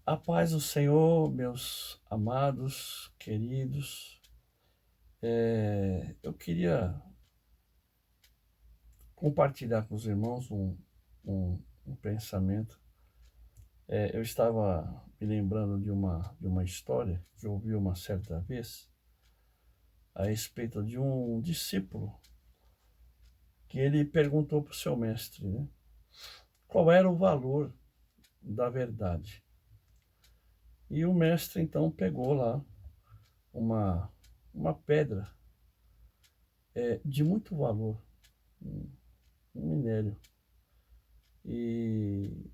A paz do Senhor, meus amados, queridos. Eu queria compartilhar com os irmãos um pensamento. Eu estava me lembrando de uma história que eu ouvi uma certa vez a respeito de um discípulo que ele perguntou para o seu mestre, né, qual era o valor da verdade. E o mestre então pegou lá uma pedra de muito valor, um minério, e,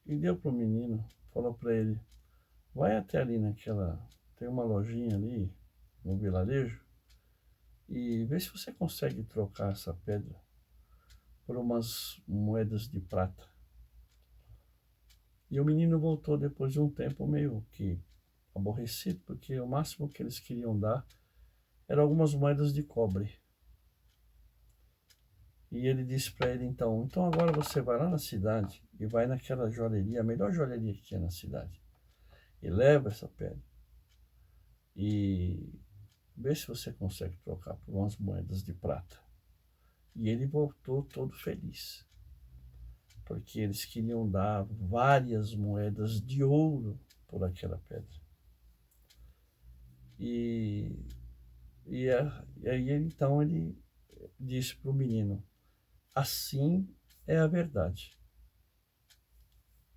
e deu para o menino, falou para ele, vai até ali tem uma lojinha ali no vilarejo, e vê se você consegue trocar essa pedra por umas moedas de prata. E o menino voltou depois de um tempo meio que aborrecido, porque o máximo que eles queriam dar eram algumas moedas de cobre. E ele disse para ele, então agora você vai lá na cidade e vai naquela joalheria, a melhor joalheria que tinha na cidade, e leva essa pedra e vê se você consegue trocar por umas moedas de prata. E ele voltou todo feliz, porque eles queriam dar várias moedas de ouro por aquela pedra. E, e aí então ele disse para o menino, assim é a verdade.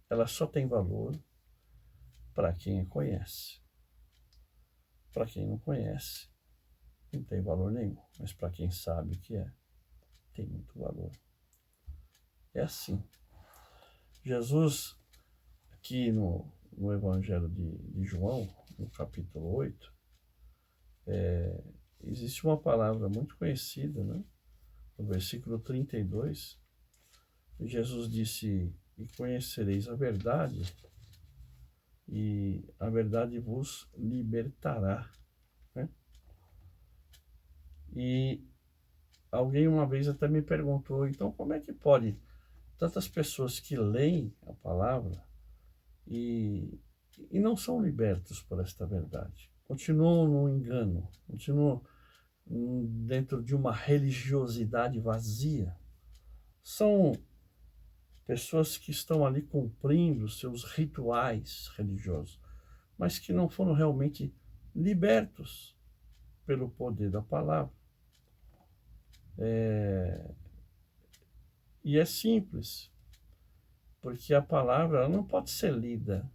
Ela só tem valor para quem a conhece. Para quem não conhece, não tem valor nenhum. Mas para quem sabe o que é, tem muito valor. É assim. Jesus, aqui no Evangelho de João, no capítulo 8, existe uma palavra muito conhecida, né? No versículo 32, Jesus disse, e conhecereis a verdade, e a verdade vos libertará. Né? E alguém uma vez até me perguntou, então como é que pode tantas pessoas que leem a palavra e não são libertos por esta verdade? Continuam no engano, continuam dentro de uma religiosidade vazia. São pessoas que estão ali cumprindo seus rituais religiosos, mas que não foram realmente libertos pelo poder da palavra. E é simples, porque a palavra ela não pode ser lida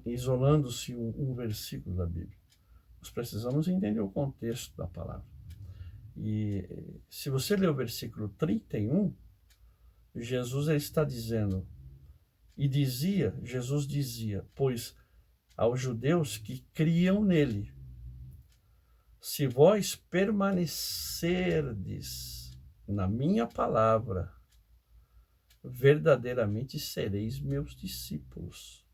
isolando-se um versículo da Bíblia. Nós precisamos entender o contexto da palavra. E se você ler o versículo 31, Jesus está dizendo, Jesus dizia, pois aos judeus que criam nele, se vós permanecerdes na minha palavra, verdadeiramente sereis meus discípulos.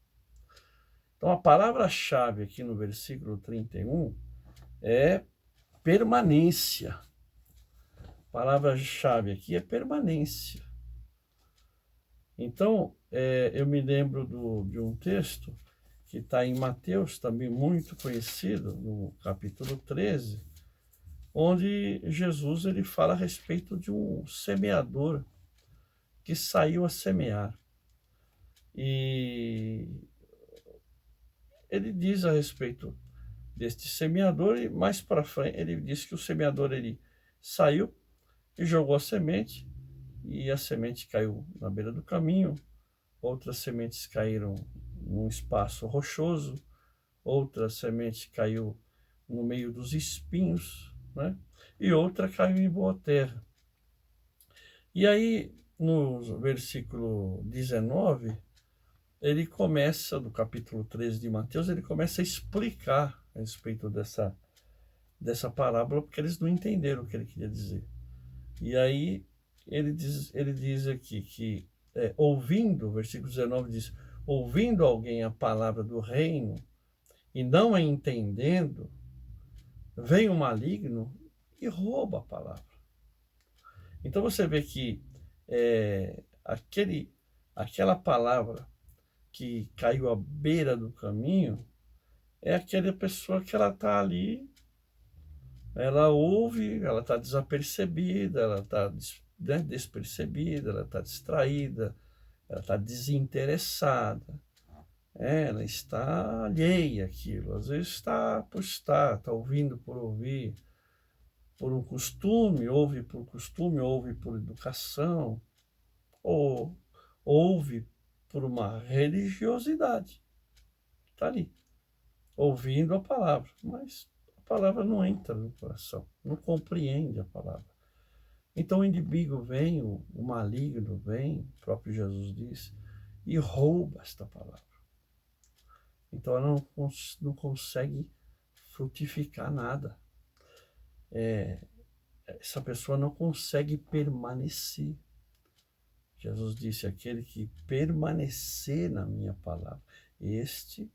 Então a palavra-chave aqui no versículo 31 é permanência. A palavra-chave aqui é permanência. Então, eu me lembro de um texto que está em Mateus, também muito conhecido, no capítulo 13, onde Jesus ele fala a respeito de um semeador que saiu a semear. E ele diz a respeito deste semeador, e mais para frente ele diz que o semeador ele saiu e jogou a semente, e a semente caiu na beira do caminho, outras sementes caíram num espaço rochoso, outra semente caiu no meio dos espinhos, né? E outra caiu em boa terra. E aí, no versículo 19, ele começa, no capítulo 13 de Mateus, ele começa a explicar a respeito dessa parábola, porque eles não entenderam o que ele queria dizer. E aí, ele diz aqui que, ouvindo, versículo 19 diz, ouvindo alguém a palavra do reino e não a entendendo, vem o maligno e rouba a palavra. Então você vê que Aquela palavra que caiu à beira do caminho é aquela pessoa que ela está ali, ela ouve, ela está desapercebida, ela está despercebida, ela está distraída, ela está desinteressada, ela está alheia àquilo, às vezes está por estar, está ouvindo por ouvir, por um costume, ouve por educação, ou ouve por uma religiosidade. Está ali, ouvindo a palavra, mas a palavra não entra no coração, não compreende a palavra. Então o inimigo vem, o maligno vem, o próprio Jesus disse, e rouba esta palavra. Então ela não consegue frutificar nada. Essa pessoa não consegue permanecer. Jesus disse, aquele que permanecer na minha palavra, este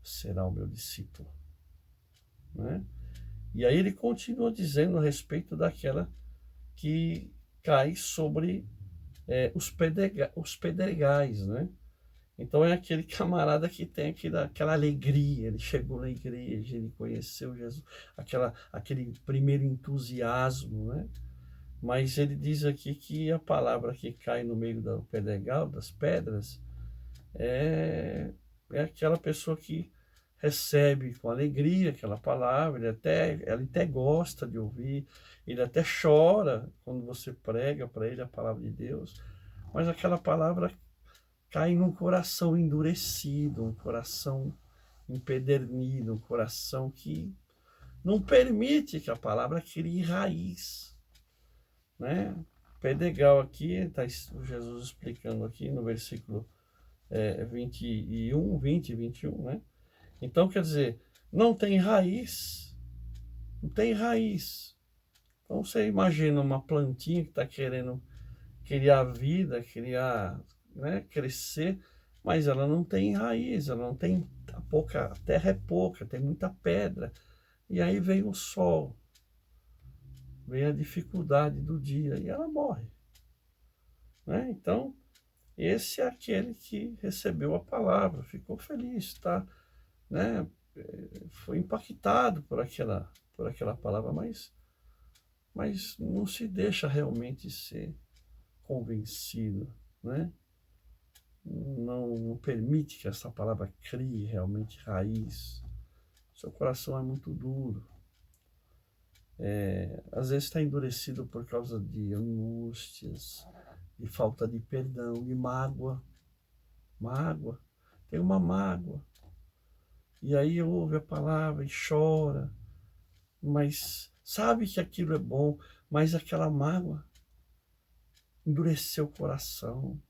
será o meu discípulo. Né? E aí ele continua dizendo a respeito daquela que cai sobre os pedregais, né? Então é aquele camarada que tem aquela alegria, ele chegou na igreja, ele conheceu Jesus, aquele primeiro entusiasmo, né? Mas ele diz aqui que a palavra que cai no meio do pedregal, das pedras, é aquela pessoa que recebe com alegria aquela palavra, ela até gosta de ouvir, ele até chora quando você prega para ele a palavra de Deus, mas aquela palavra cai num coração endurecido, um coração empedernido, um coração que não permite que a palavra crie raiz, né? Pedregal aqui, está Jesus explicando aqui no versículo 21, 20 e 21, né? Então, quer dizer, não tem raiz, não tem raiz. Então, você imagina uma plantinha que está querendo criar vida, né, crescer, mas ela não tem raiz, ela não tem a terra é pouca, tem muita pedra. E aí vem o sol, vem a dificuldade do dia e ela morre. Né? Então, esse é aquele que recebeu a palavra, ficou feliz, tá? Né? Foi impactado por aquela palavra, mas não se deixa realmente ser convencido, né? Não permite que essa palavra crie realmente raiz. Seu coração é muito duro. Às vezes está endurecido por causa de angústias, de falta de perdão, de mágoa. Mágoa. Tem uma mágoa. E aí ouve a palavra e chora, mas sabe que aquilo é bom, mas aquela mágoa endureceu o coração,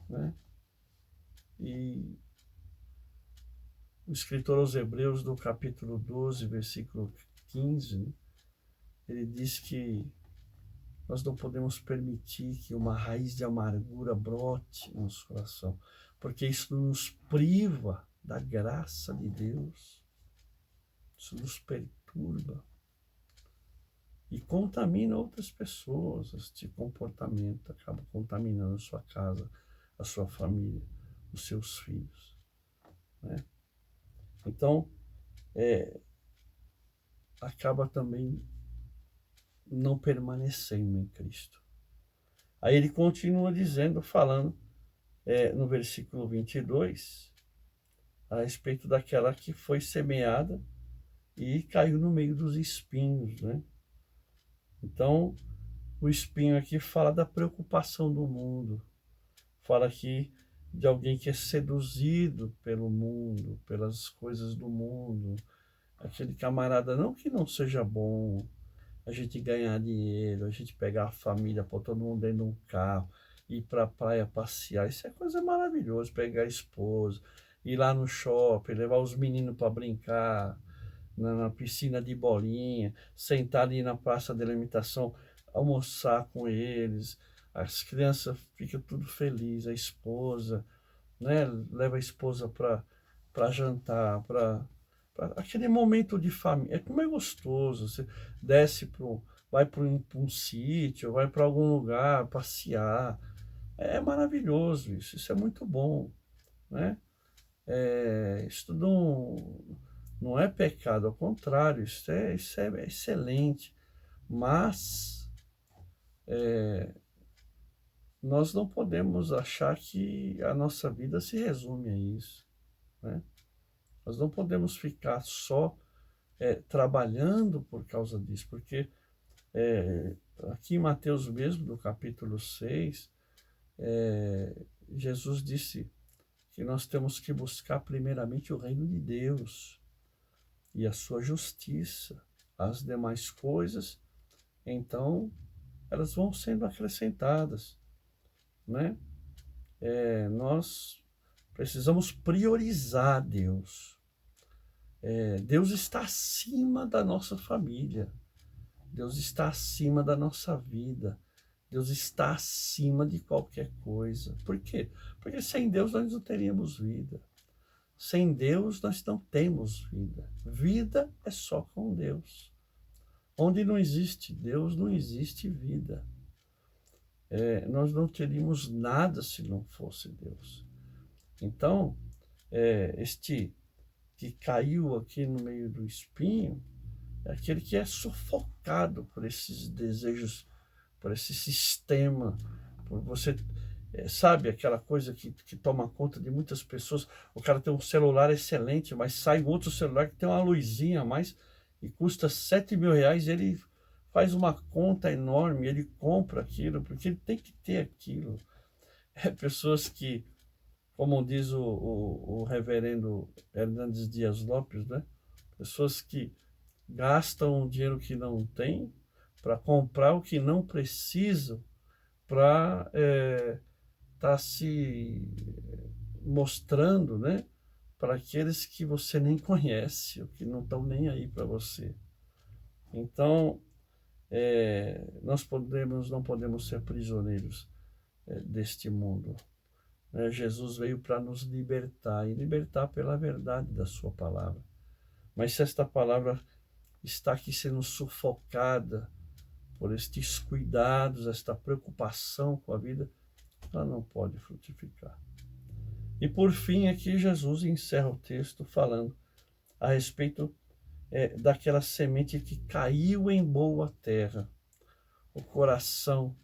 né? E o escritor aos Hebreus, do capítulo 12, versículo 15, né? Ele diz que nós não podemos permitir que uma raiz de amargura brote no nosso coração, porque isso nos priva da graça de Deus, isso nos perturba e contamina outras pessoas. Este comportamento acaba contaminando a sua casa, a sua família, os seus filhos, né? Então, acaba também não permanecendo em Cristo. Aí ele continua dizendo, falando no versículo 22, a respeito daquela que foi semeada e caiu no meio dos espinhos, né? Então, o espinho aqui fala da preocupação do mundo, fala aqui de alguém que é seduzido pelo mundo, pelas coisas do mundo, aquele camarada, não que não seja bom a gente ganhar dinheiro, a gente pegar a família, pôr todo mundo dentro de um carro, ir para a praia passear, isso é coisa maravilhosa, pegar a esposa, ir lá no shopping, levar os meninos para brincar, na piscina de bolinha, sentar ali na praça de alimentação, almoçar com eles, as crianças ficam tudo felizes, a esposa, né, leva a esposa para jantar, para aquele momento de família. Como é gostoso, você desce vai para um sítio, vai para algum lugar passear, É maravilhoso isso, isso é muito bom, né? Isso não é pecado, ao contrário, isso é excelente. Mas nós não podemos achar que a nossa vida se resume a isso, né? Nós não podemos ficar só trabalhando por causa disso, porque aqui em Mateus mesmo, no capítulo 6, Jesus disse que nós temos que buscar primeiramente o reino de Deus e a sua justiça. As demais coisas, então, elas vão sendo acrescentadas, né? Nós precisamos priorizar Deus. Deus está acima da nossa família. Deus está acima da nossa vida. Deus está acima de qualquer coisa. Por quê? Porque sem Deus nós não teríamos vida. Sem Deus nós não temos vida. Vida é só com Deus. Onde não existe Deus, não existe vida. Nós não teríamos nada se não fosse Deus. Então, este que caiu aqui no meio do espinho é aquele que é sufocado por esses desejos, por esse sistema, por você, sabe, aquela coisa que toma conta de muitas pessoas. O cara tem um celular excelente, mas sai um outro celular que tem uma luzinha a mais e custa R$ 7.000, ele faz uma conta enorme, ele compra aquilo, porque ele tem que ter aquilo. Pessoas que, como diz o reverendo Hernandes Dias Lopes, né? Pessoas que gastam o dinheiro que não tem para comprar o que não precisam, para estar se mostrando, né, para aqueles que você nem conhece, ou que não estão nem aí para você. Então, nós não podemos ser prisioneiros deste mundo. Jesus veio para nos libertar, e libertar pela verdade da sua palavra. Mas se esta palavra está aqui sendo sufocada por estes cuidados, esta preocupação com a vida, ela não pode frutificar. E por fim, aqui Jesus encerra o texto falando a respeito daquela semente que caiu em boa terra, o coração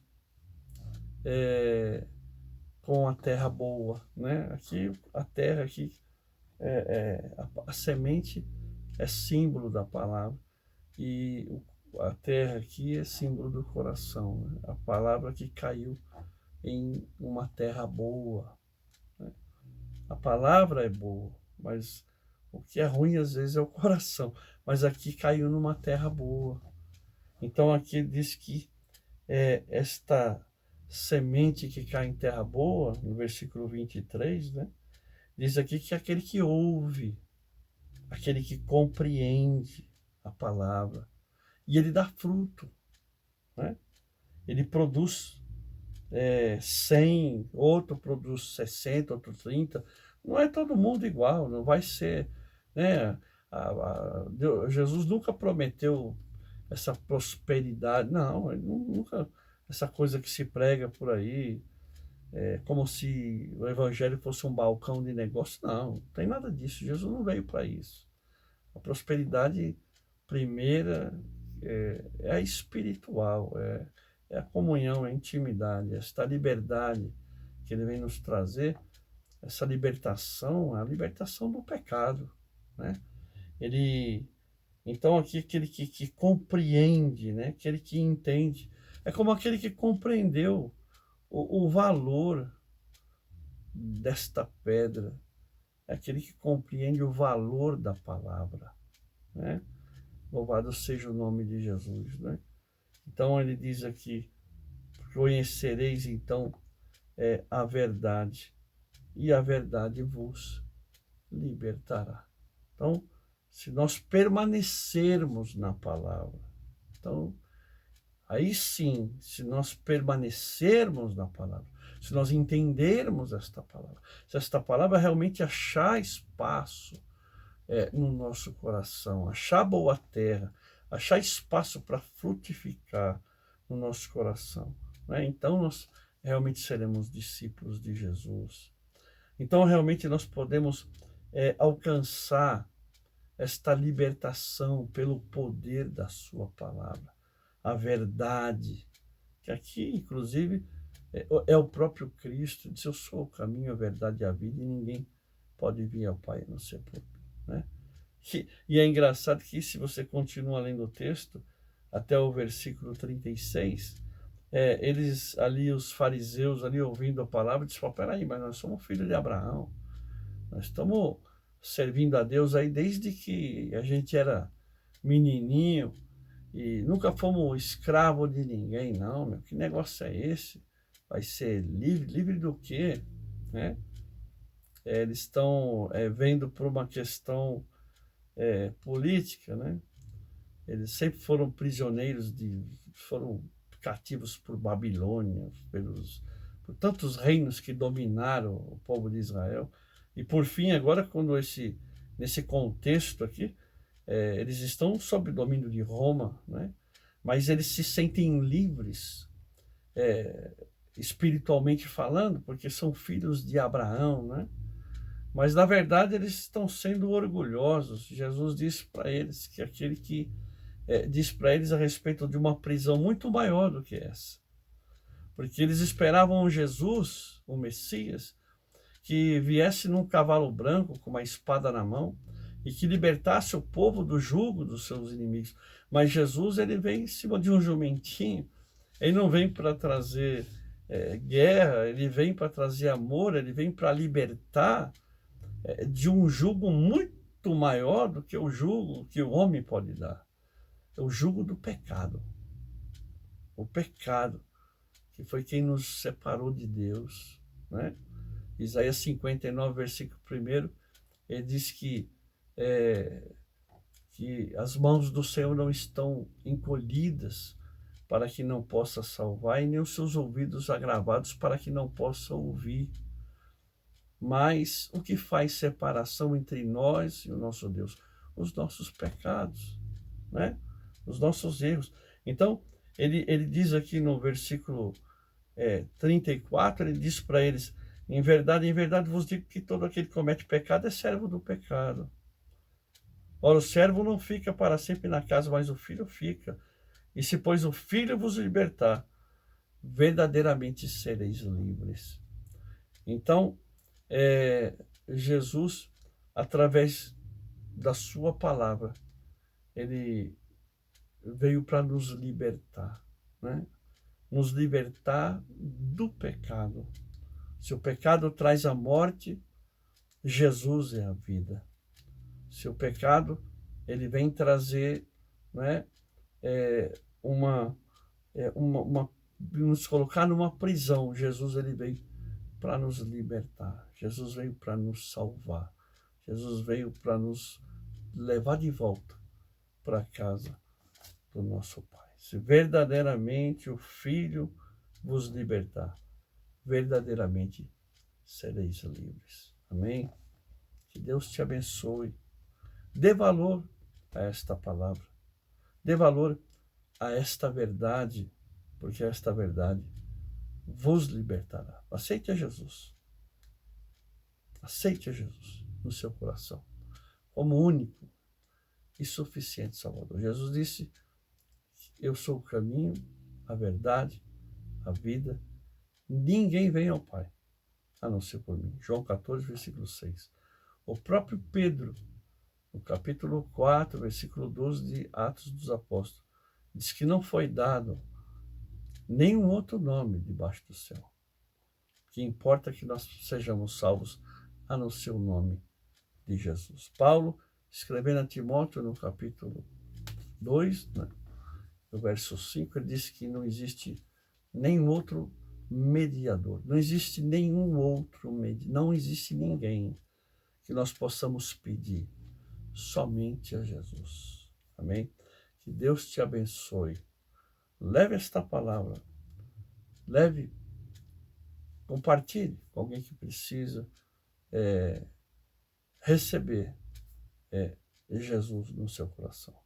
com a terra boa, né? Aqui a terra aqui a semente é símbolo da palavra e a terra aqui é símbolo do coração, né? A palavra que caiu em uma terra boa, né? A palavra é boa, mas o que é ruim às vezes é o coração. Mas aqui caiu numa terra boa. Então aqui diz que esta semente que cai em terra boa, no versículo 23, né? Diz aqui que é aquele que ouve, aquele que compreende a palavra, e ele dá fruto, né? Ele produz 100, outro produz 60, outro 30. Não é todo mundo igual, não vai ser, né? Jesus nunca prometeu essa prosperidade, não, ele nunca, essa coisa que se prega por aí, como se o evangelho fosse um balcão de negócio, não tem nada disso, Jesus não veio para isso. A prosperidade primeira a espiritual, é a comunhão, é a intimidade, esta liberdade que ele vem nos trazer, essa libertação, a libertação do pecado, né? Então aqui aquele que compreende, né? Aquele que entende, é como aquele que compreendeu o valor desta pedra, é aquele que compreende o valor da palavra, né? Louvado seja o nome de Jesus, né? Então ele diz aqui: conhecereis então a verdade, e a verdade vos libertará. Então, se nós permanecermos na palavra, então, aí sim, se nós permanecermos na palavra, se nós entendermos esta palavra, se esta palavra realmente achar espaço no nosso coração, achar boa terra, achar espaço para frutificar no nosso coração, né? Então realmente seremos discípulos de Jesus. Então, realmente, nós podemos alcançar esta libertação pelo poder da sua palavra. A verdade, que aqui, inclusive, é o próprio Cristo, diz: eu sou o caminho, a verdade e a vida, e ninguém pode vir ao Pai a não ser por mim, né? E é engraçado que, se você continua lendo o texto, até o versículo 36, eles ali, os fariseus ali ouvindo a palavra, disseram: peraí, mas nós somos filhos de Abraão, nós estamos servindo a Deus aí desde que a gente era menininho e nunca fomos escravo de ninguém, não, meu, que negócio é esse? Vai ser livre? Livre do quê? Né? Eles estão vendo por uma questão política, né? Eles sempre foram prisioneiros, foram cativos por Babilônia, por tantos reinos que dominaram o povo de Israel. E por fim, agora, nesse contexto aqui, eles estão sob o domínio de Roma, né? Mas eles se sentem livres, espiritualmente falando, porque são filhos de Abraão, né? Mas, na verdade, eles estão sendo orgulhosos. Jesus disse para eles que aquele que diz para eles a respeito de uma prisão muito maior do que essa. Porque eles esperavam Jesus, o Messias, que viesse num cavalo branco com uma espada na mão e que libertasse o povo do jugo dos seus inimigos. Mas Jesus, ele vem em cima de um jumentinho. Ele não vem para trazer guerra, ele vem para trazer amor, ele vem para libertar de um jugo muito maior do que o jugo que o homem pode dar. É o jugo do pecado. O pecado, que foi quem nos separou de Deus, né? Isaías 59, versículo 1, ele diz que as mãos do Senhor não estão encolhidas para que não possa salvar, e nem os seus ouvidos agravados para que não possa ouvir. Mas o que faz separação entre nós e o nosso Deus? Os nossos pecados, né? Os nossos erros. Então, ele diz aqui no versículo 34, ele diz para eles: em verdade vos digo que todo aquele que comete pecado é servo do pecado. Ora, o servo não fica para sempre na casa, mas o filho fica. E se, pois, o filho vos libertar, verdadeiramente sereis livres. Então, Jesus, através da sua palavra, ele veio para nos libertar, né? Nos libertar do pecado. Se o pecado traz a morte, Jesus é a vida. Se o pecado, ele vem trazer, né, nos colocar numa prisão, Jesus, ele veio para nos libertar. Jesus veio para nos salvar. Jesus veio para nos levar de volta para a casa do nosso Pai. Se verdadeiramente o Filho vos libertar, verdadeiramente sereis livres. Amém? Que Deus te abençoe. Dê valor a esta palavra. Dê valor a esta verdade, porque esta verdade vos libertará. Aceite a Jesus. Aceite a Jesus no seu coração como único e suficiente Salvador. Jesus disse: eu sou o caminho, a verdade, a vida. Ninguém vem ao Pai a não ser por mim. João 14, versículo 6. O próprio Pedro, no capítulo 4, versículo 12 de Atos dos Apóstolos, diz que não foi dado nenhum outro nome debaixo do céu. Que importa que nós sejamos salvos a não ser o nome de Jesus. Paulo, escrevendo a Timóteo no capítulo 2, né, no verso 5, ele diz que não existe nenhum outro mediador. Não existe nenhum outro mediador. Não existe ninguém que nós possamos pedir. Somente a Jesus. Amém? Que Deus te abençoe. Leve esta palavra. Compartilhe com alguém que precisa receber Jesus no seu coração.